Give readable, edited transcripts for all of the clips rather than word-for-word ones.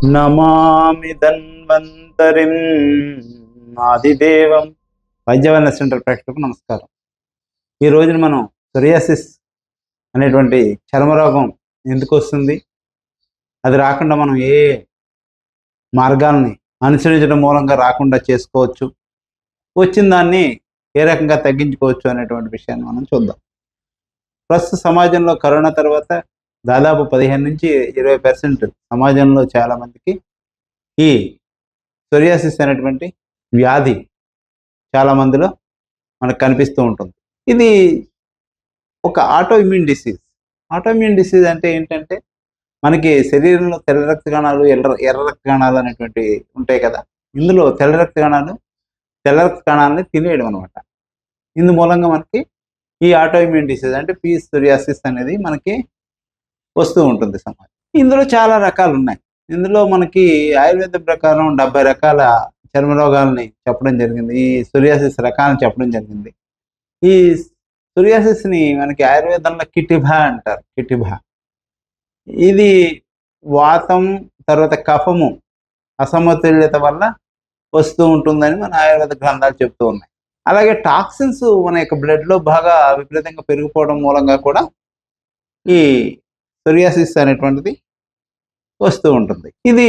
నమామి ధన్వంతరిం ఆదిదేవం. వైద్య wellness centre ప్రేక్షకులకు నమస్కారం. ఈ రోజున మనం సొరియాసిస్ అనేటువంటి చర్మరోగం ఎందుకు వస్తుంది, అది రాకుండా మనం ఏ మార్గాల్ని అనుసరించడం మూలంగా రాకుండా చేసుకోవచ్చు, వచ్చిన దాన్ని ఏ రకంగా తగ్గించుకోవచ్చు అనేటువంటి విషయాన్ని మనం చూద్దాం. ప్రస్తుత సమాజంలో కరోనా తర్వాత దాదాపు 15 నుంచి 20% సమాజంలో చాలా మందికి ఈ సొరియాసిస్ అనేటువంటి వ్యాధి చాలా మందిలో మనకు కనిపిస్తూ ఉంటుంది. ఇది ఒక ఆటోఇమ్యూన్ డిసీజ్. ఆటోఇమ్యూన్ డిసీజ్ అంటే ఏంటంటే, మనకి శరీరంలో తెల్ల రక్త కణాలు, ఎర్ర రక్త కణాలు అనేటువంటివి ఉంటాయి కదా. ఇందులో తెల్ల రక్త కణాలని తినేయడం అనమాట. ఇందు మూలంగా మనకి ఈ ఆటోఇమ్యూన్ డిసీజ్ అంటే పీస్ సొరియాసిస్ అనేది మనకి వస్తూ ఉంటుంది సమాజం. ఇందులో చాలా రకాలు ఉన్నాయి. ఇందులో మనకి ఆయుర్వేదం ప్రకారం 70 రకాల చర్మ రోగాల్ని చెప్పడం జరిగింది. ఈ సొరియాసిస్ రకాలను చెప్పడం జరిగింది. ఈ సొరియాసిస్ని మనకి ఆయుర్వేదంలో కిటిభా అంటారు. కిటిభా ఇది వాతం తర్వాత కఫము అసమతుల్యత వల్ల వస్తూ ఉంటుందని మన ఆయుర్వేద గ్రంథాలు చెప్తూ ఉన్నాయి. అలాగే టాక్సిన్స్ మన యొక్క బ్లడ్లో బాగా విపరీతంగా పెరిగిపోవడం మూలంగా కూడా ఈ సొరియాసిస్ అనేటువంటిది వస్తూ ఉంటుంది. ఇది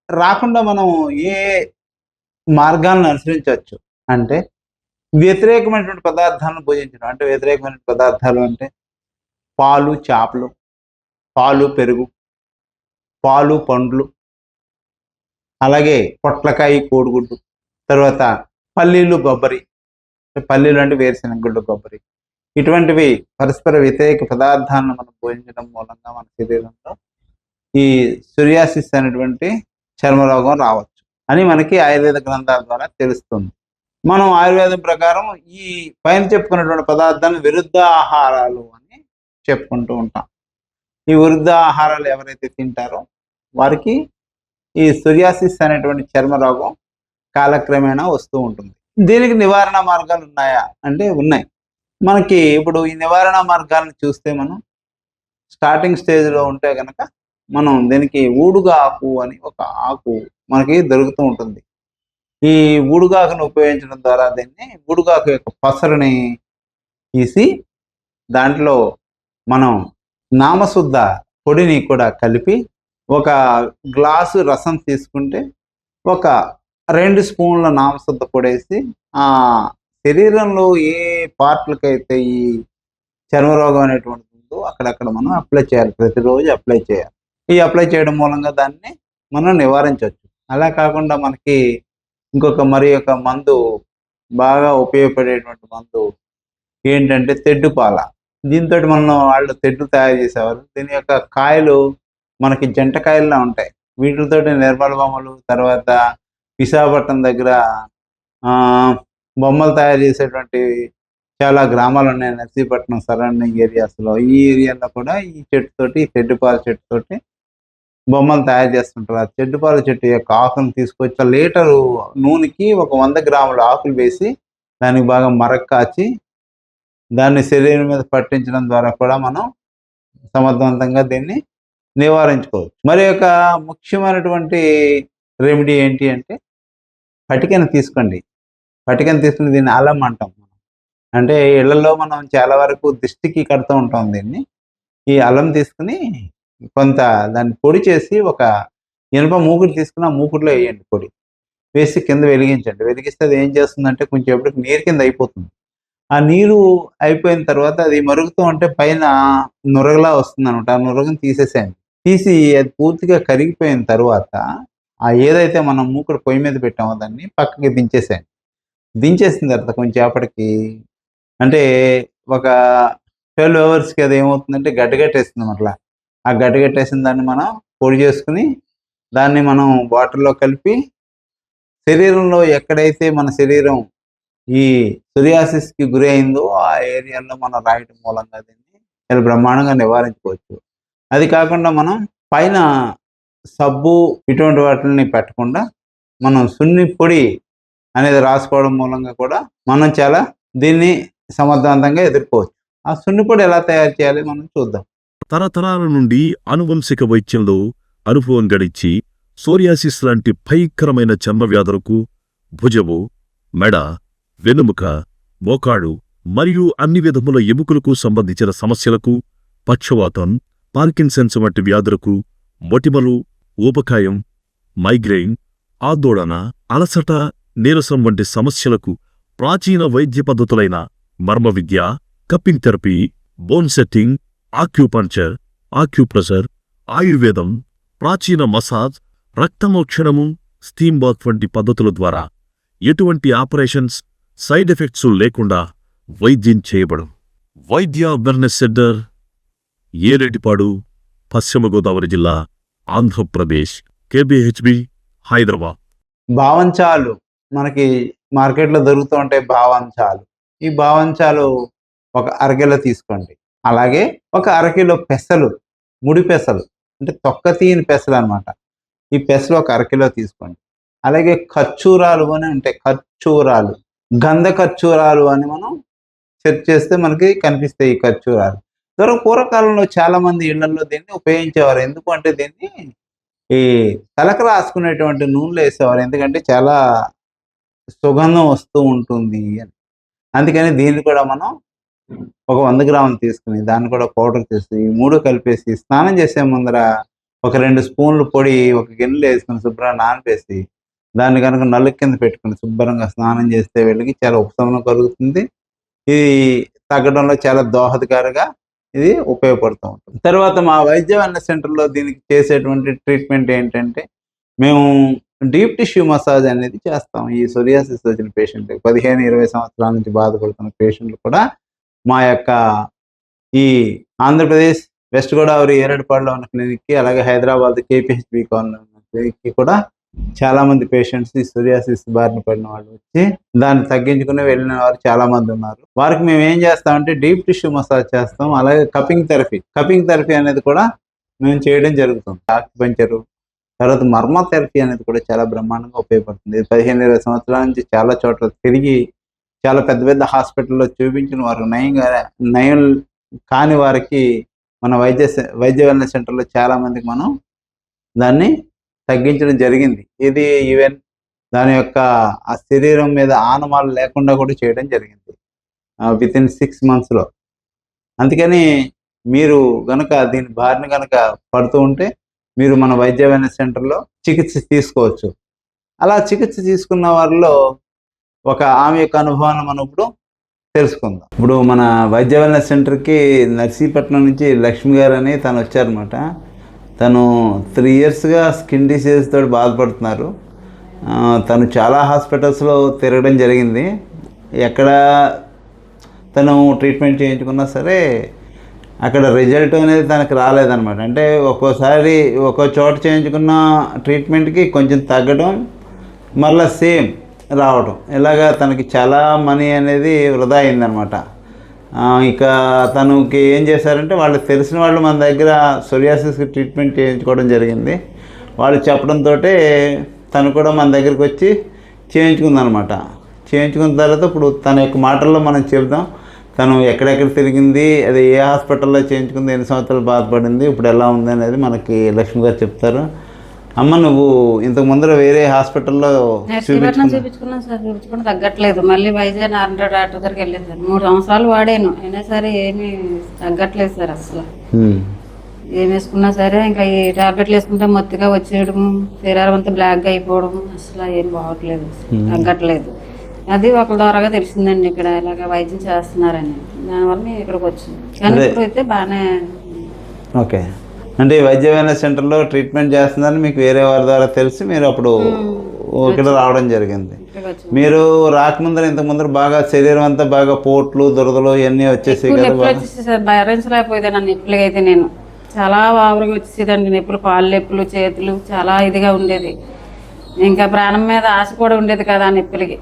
రాకుండా మనం ఏ మార్గాలను అనుసరించవచ్చు అంటే, వ్యతిరేకమైనటువంటి పదార్థాలను భోజించడం. అంటే వ్యతిరేకమైన పదార్థాలు అంటే పాలు, చేపలు, పాలు, పెరుగు, పాలు, పండ్లు, అలాగే పొట్లకాయ, కోడిగుడ్డు, తర్వాత పల్లీలు, కొబ్బరి. పల్లీలు అంటే వేరుశెనగ గుళ్ళు, కొబ్బరి, ఇటువంటివి పరస్పర వ్యతిరేక పదార్థాలను మనం భోజించడం మూలంగా మన శరీరంలో ఈ సొరియాసిస్ అనేటువంటి చర్మరోగం రావచ్చు అని మనకి ఆయుర్వేద గ్రంథాల ద్వారా తెలుస్తుంది. మనం ఆయుర్వేదం ప్రకారం ఈ పైన చెప్పుకున్నటువంటి పదార్థాలను విరుద్ధ ఆహారాలు అని చెప్పుకుంటూ ఉంటాం. ఈ విరుద్ధ ఆహారాలు ఎవరైతే తింటారో వారికి ఈ సొరియాసిస్ అనేటువంటి చర్మరోగం కాలక్రమేణా వస్తూ ఉంటుంది. దీనికి నివారణ మార్గాలు ఉన్నాయా అంటే ఉన్నాయి. మనకి ఇప్పుడు ఈ నివారణ మార్గాలను చూస్తే, మనం స్టార్టింగ్ స్టేజ్లో ఉంటే కనుక మనం దీనికి ఊడుగా ఆకు అని ఒక ఆకు మనకి దొరుకుతూ ఉంటుంది. ఈ ఊడుగాకును ఉపయోగించడం ద్వారా ఊడుగాకు యొక్క పసరుని తీసి దాంట్లో మనం నామశుద్ధ పొడిని కూడా కలిపి ఒక గ్లాసు రసం తీసుకుంటే ఒక 2 స్పూన్ల నామశుద్ధ పొడి వేసి ఆ శరీరంలో ఏ పార్ట్లకైతే ఈ చర్మరోగం అనేటువంటిది ఉందో అక్కడక్కడ మనం అప్లై చేయాలి. ప్రతిరోజు అప్లై చేయాలి. ఈ అప్లై చేయడం మూలంగా దాన్ని మనం నివారించవచ్చు. అలా కాకుండా మనకి మరి ఒక మందు, బాగా ఉపయోగపడేటువంటి మందు ఏంటంటే తెడ్డుపాల. దీంతో వాళ్ళు తెడ్డు తయారు చేసేవారు. దీని యొక్క కాయలు మనకి జంట కాయల్లా ఉంటాయి. వీటితో నిర్మల బొమ్మలు, తర్వాత విశాఖపట్నం దగ్గర బొమ్మలు తయారు చేసేటువంటి చాలా గ్రామాలు ఉన్నాయి. నర్సీపట్నం సరౌండింగ్ ఏరియాస్లో. ఈ ఏరియాలో కూడా ఈ చెట్టుతోటి, తెడ్డుపాల చెట్టుతోటి బొమ్మలు తయారు చేస్తుంటారు. ఆ తెడ్డుపాల చెట్టు యొక్క ఆకును తీసుకొచ్చి లీటరు నూనెకి ఒక 100 గ్రాముల ఆకులు వేసి దానికి బాగా మరక్కాచి దాన్ని శరీరం మీద పట్టించడం ద్వారా కూడా మనం సమర్థవంతంగా దీన్ని నివారించుకోవచ్చు. మరి యొక్క ముఖ్యమైనటువంటి రెమెడీ ఏంటి అంటే, పటికను తీసుకోండి. పటికను తీసుకుని దీన్ని అలం అంటాం. అంటే ఇళ్లలో మనం చాలా వరకు దిష్టికి కడుతూ ఉంటాం దీన్ని. ఈ అల్లం తీసుకుని కొంత దాన్ని పొడి చేసి ఒక ఇనుప మూకుడు తీసుకుని ఆ మూకుడులో వేయండి. పొడి వేసి కింద వెలిగించండి. వెలిగిస్తే అది ఏం చేస్తుందంటే కొంచెం ఎప్పటికి నీరు కింద అయిపోతుంది. ఆ నీరు అయిపోయిన తర్వాత అది మరుగుతూ ఉంటే పైన నురగలా వస్తుంది అనమాట. ఆ నురగను తీసేసేయండి. తీసి అది పూర్తిగా కరిగిపోయిన తర్వాత ఏదైతే మనం మూకుడు పొయ్యి మీద పెట్టామో దాన్ని పక్కకి దించేసేయండి. దించేసిన తర్వాత కొంచెం సేపటికి, అంటే ఒక 12 అవర్స్కి అది ఏమవుతుందంటే గడ్డగట్టేస్తుంది. అట్లా ఆ గడ్డగట్టేసిన దాన్ని మనం పొడి చేసుకుని దాన్ని మనం వాటర్లో కలిపి శరీరంలో ఎక్కడైతే మన శరీరం ఈ సొరియాసిస్కి గురి అయిందో ఆ ఏరియాలో మనం రాయటం మూలంగా దీన్ని చాలా బ్రహ్మాండంగా నివారించుకోవచ్చు. అది కాకుండా మనం పైన సబ్బు ఇటువంటి వాటిని పెట్టకుండా మనం సున్ని పొడి అనేది రాసుకోవడం మూలంగా కూడా మనం చాలా దీన్ని సమర్థవంతంగా ఎదుర్కోవచ్చు. ఆ సున్ని పొడి ఎలా తయారు చేయాలి మనం చూద్దాం. తరతరాల నుండి ఆనువంశిక వైద్యంలో అనుభవం గడించి సోరియాసిస్ లాంటి భయంకరమైన చర్మ వ్యాధులకు భుజము, మెడ, వెన్నుముక, మోకాడు మరియు అన్ని విధముల ఎముకలకు సంబంధించిన సమస్యలకు, పక్షవాతం, పార్కిన్సన్స్ వంటి వ్యాధులకు, మొటిమలు, ఊబకాయం, మైగ్రెయిన్, ఆందోళన, అలసట, నీరసం వంటి సమస్యలకు ప్రాచీన వైద్య పద్ధతులైన మర్మ విద్య, cupping therapy, bone setting, acupuncture, acupressure, ఆయుర్వేదం, ప్రాచీన మసాజ్, రక్తమోక్షణము, స్టీమ్ బాత్ వంటి పద్ధతుల ద్వారా ఎటువంటి ఆపరేషన్స్, సైడ్ ఎఫెక్ట్స్ లేకుండా వైద్యం చేయబடும். వైద్య వెల్నెస్ సెంటర్, ఏరేటిపాడు, పశ్చిమ గోదావరి జిల్లా, ఆంధ్రప్రదేశ్, KBHB, హైదరాబాద్. భావంచాలు మనకి మార్కెట్లో దొరుకుతూ ఉంటాయి. భావంచాలు, ఈ భావంచాలు ఒక అరకిలో తీసుకోండి. అలాగే ఒక అరకిలో పెసలు, ముడి పెసలు అంటే తొక్క తీయని పెసలు అనమాట. ఈ పెసలు ఒక అరకిలో తీసుకోండి. అలాగే ఖర్చూరాలు అని ఉంటాయి, ఖర్చూరాలు, గంధ ఖర్చూరాలు అని మనం సెర్చ్ చేస్తే మనకి కనిపిస్తాయి ఈ ఖర్చూరాలు. పూర్వకాలంలో చాలా మంది ఇళ్లలో దీన్ని ఉపయోగించేవారు. ఎందుకు అంటే దీన్ని ఈ తలకు రాసుకునేటువంటి నూనెలు వేసేవారు, ఎందుకంటే చాలా సుగంధం వస్తూ ఉంటుంది అని. అందుకని దీన్ని కూడా మనం ఒక 100 గ్రాములు తీసుకుని దాన్ని కూడా పౌడర్ చేసి ఈ 3 కలిపేసి స్నానం చేసే ముందర ఒక 2 స్పూన్లు పొడి ఒక గిన్నెలో వేసుకుని శుభ్రంగా నానపేసి దాన్ని కనుక నలుగు కింద పెట్టుకుని శుభ్రంగా స్నానం చేస్తే వెళ్ళకి చాలా ఉపశమనం కలుగుతుంది. ఇది తగ్గడంలో చాలా దోహదకారిగా ఇది ఉపయోగపడుతూ ఉంటుంది. తర్వాత మా వైద్య వెల్నెస్ సెంటర్లో దీనికి చేసేటువంటి ట్రీట్మెంట్ ఏంటంటే మేము డీప్ టిష్యూ మసాజ్ అనేది చేస్తాం. ఈ సోరియాసిస్ వచ్చిన పేషెంట్ 15-20 సంవత్సరాల నుంచి బాధపడుతున్న పేషెంట్లు కూడా మా యొక్క ఈ ఆంధ్రప్రదేశ్ వెస్ట్ గోదావరి ఏరేడుపాడులో ఉన్న క్లినిక్కి, అలాగే హైదరాబాద్ KPHB కాలనీలో ఉన్న క్లినిక్కి కూడా చాలా మంది పేషెంట్స్ ఈ సోరియాసిస్ బారిన పడిన వాళ్ళు వచ్చి దాన్ని తగ్గించుకుని వెళ్ళిన వారు చాలా మంది ఉన్నారు. వారికి మేము ఏం చేస్తామంటే డీప్ టిష్యూ మసాజ్ చేస్తాం. అలాగే కపింగ్ థెరపీ అనేది కూడా మేము చేయడం జరుగుతుంది. ఆక్యుపంక్చర్, తర్వాత మర్మ థెరపీ అనేది కూడా చాలా బ్రహ్మాండంగా ఉపయోగపడుతుంది. 15-20 సంవత్సరాల నుంచి చాలా చోట్ల తిరిగి చాలా పెద్ద పెద్ద హాస్పిటల్లో చూపించిన వారు నయం కాని వారికి మన వైద్య వెల్నెస్ సెంటర్లో చాలా మందికి మనం దాన్ని తగ్గించడం జరిగింది. ఇది ఈవెన్ దాని యొక్క ఆ శరీరం మీద ఆనవాళ్ళు లేకుండా కూడా చేయడం జరిగింది వితిన్ 6 monthsలో. అందుకని మీరు గనక దీని బారిన కనుక పడుతూ ఉంటే మీరు మన వైద్య వెల్నెస్ సెంటర్లో చికిత్స తీసుకోవచ్చు. అలా చికిత్స తీసుకున్న వారిలో ఒక ఆమె యొక్క అనుభవాన్ని మనం ఇప్పుడు తెలుసుకుందాం. ఇప్పుడు మన వైద్య వెల్నెస్ సెంటర్కి నర్సీపట్నం నుంచి లక్ష్మి గారు అని తను వచ్చారనమాట. తను 3 yearsగా స్కిన్ డిసీజ్ తోటి బాధపడుతున్నారు. తను చాలా హాస్పిటల్స్లో తిరగడం జరిగింది. ఎక్కడ తను ట్రీట్మెంట్ చేయించుకున్నా సరే అక్కడ రిజల్ట్ అనేది తనకు రాలేదన్నమాట. అంటే ఒక్కోసారి ఒక్కో చోట చేయించుకున్న ట్రీట్మెంట్కి కొంచెం తగ్గడం, మళ్ళీ సేమ్ రావడం, ఇలాగా తనకి చాలా మనీ అనేది వృధా అయిందనమాట. ఇక తనకి ఏం చేశారంటే వాళ్ళు తెలిసిన వాళ్ళు మన దగ్గర సోరియాసిస్కి ట్రీట్మెంట్ చేయించుకోవడం జరిగింది. వాళ్ళు చెప్పడంతో తను కూడా మన దగ్గరికి వచ్చి చేయించుకుందనమాట. చేయించుకున్న తర్వాత ఇప్పుడు తన యొక్క మాటల్లో మనం చెప్దాం. తను ఎక్కడెక్కడ తిరిగింది, అది ఏ హాస్పిటల్లో చేయించుకుంది, ఎన్ని సంవత్సరాలు బాధపడింది, ఇప్పుడు ఎలా ఉంది అనేది మనకి లక్ష్మి గారు చెప్తారు. అమ్మ, నువ్వు ఇంతకు ముందర వేరే హాస్పిటల్లో చూపించుకున్నాను సార్, చూపించుకుని తగ్గట్లేదు. మళ్ళీ వైజాగ్ నారాయణ డాక్టర్ దగ్గరికి వెళ్ళాను సార్. 3 సంవత్సరాలు వాడాను, అయినా సరే ఏమీ తగ్గట్లేదు సార్. అసలు ఏం వేసుకున్నా సరే ఇంకా ఈ టాబ్లెట్లు వేసుకుంటే మొత్తిగా వచ్చేయడం, శరీరం అంతా బ్లాక్గా అయిపోవడం, అసలు ఏం బాగోట్లేదు, తగ్గట్లేదు. అది ఒక ద్వారాగా తెలిసిందండి ఇక్కడ ఇలాగ వైద్యం చేస్తున్నారని. దానివల్ల మేము ఇక్కడికి వచ్చాం. కానీ ఇప్పుడు అయితే బాగానే. ఓకే, అంటే వైద్య వెల్నెస్ సెంటర్లో ట్రీట్మెంట్ చేస్తున్నారని మీకు వేరే వారి ద్వారా తెలిసి మీరు అప్పుడు ఇక్కడ రావడం జరిగింది. మీరు రాకముందర ఇంతకు ముందర బాగా శరీరం అంతా బాగా పోట్లు, దురదలు ఇవన్నీ వచ్చేసి భరించలేకపోయేది నన్ను నొప్పులు. అయితే నేను చాలా ఓవర్గా వచ్చేసేదండి నొప్పులు, కాళ్ళు నొప్పులు, చేతులు చాలా ఇదిగా ఉండేది. ఇంకా ప్రాణం మీద ఆశ కూడా ఉండేది కదా ఆ నొప్పులకి.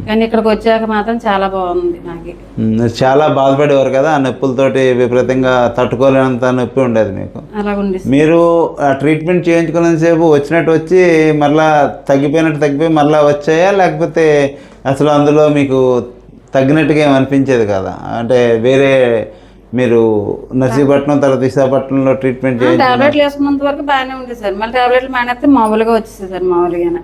కానీ ఇక్కడికి వచ్చాక మాత్రం చాలా బాగుంది. నాకు చాలా బాధపడేవారు కదా ఆ నొప్పులతోటి, విపరీతంగా తట్టుకోలేనంత నొప్పి ఉండేది మీకు. అలాగుంది. మీరు ఆ ట్రీట్మెంట్ చేయించుకున్నంతసేపు వచ్చినట్టు వచ్చి మళ్ళీ తగ్గిపోయి మళ్ళీ వచ్చాయా, లేకపోతే అసలు అందులో మీకు తగ్గినట్టుగా ఏమనిపించేది కదా? అంటే వేరే మీరు నర్సీపట్నం తర్వాత విశాఖపట్నంలో ట్రీట్మెంట్ చేయండి. టాబ్లెట్లు వేసుకున్నంత వరకు బాగానే ఉంది సార్. మళ్ళీ టాబ్లెట్లు మానేస్తే మామూలుగా వచ్చేసి సార్. మామూలుగానే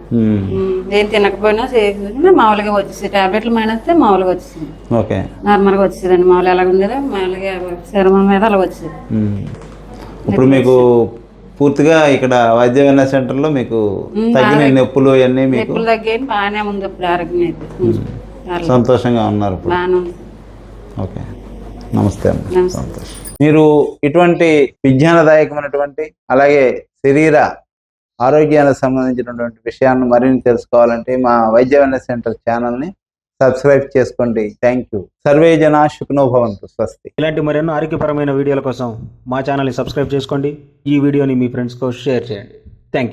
ఏం తినకపోయినా చేయకపోయినా మామూలుగా వచ్చేసి టాబ్లెట్లు మానేస్తే మామూలుగా వచ్చేసింది. ఓకే, నార్మల్గా వచ్చేదండి. మామూలు ఎలాగ ఉండేదో మామూలుగా చర్మం మీద అలా వచ్చేది. ఇప్పుడు మీకు పూర్తిగా ఇక్కడ వైద్య విజ్ఞాన సెంటర్లో మీకు తగ్గిన నొప్పులు ఇవన్నీ మీకు నొప్పులు తగ్గాయి, బాగానే ఉంది ఇప్పుడు ఆరోగ్యం అయితే. పర్లేదు. సంతోషంగా ఉన్నారు ఇప్పుడు. బాగానే ఉంది. ఓకే, నమస్తే అమ్మ. నమస్తే. సంతోషం. మీరు ఇటువంటి విజ్ఞానదాయకమైనటువంటి అలాగే శరీర ఆరోగ్యానికి సంబంధించినటువంటి విషయాన్ని మరిన్ని తెలుసుకోవాలంటే మా వైద్య విజ్ఞాన సెంటర్ ఛానల్ని సబ్స్క్రైబ్ చేసుకోండి. Thank you. సర్వే జనా సుఖినో భవంతు. స్వస్తి. ఇలాంటి మరెన్నో ఆరోగ్యపరమైన వీడియోల కోసం మా ఛానల్ని సబ్స్క్రైబ్ చేసుకోండి. ఈ వీడియోని మీ ఫ్రెండ్స్తో షేర్ చేయండి. Thank you.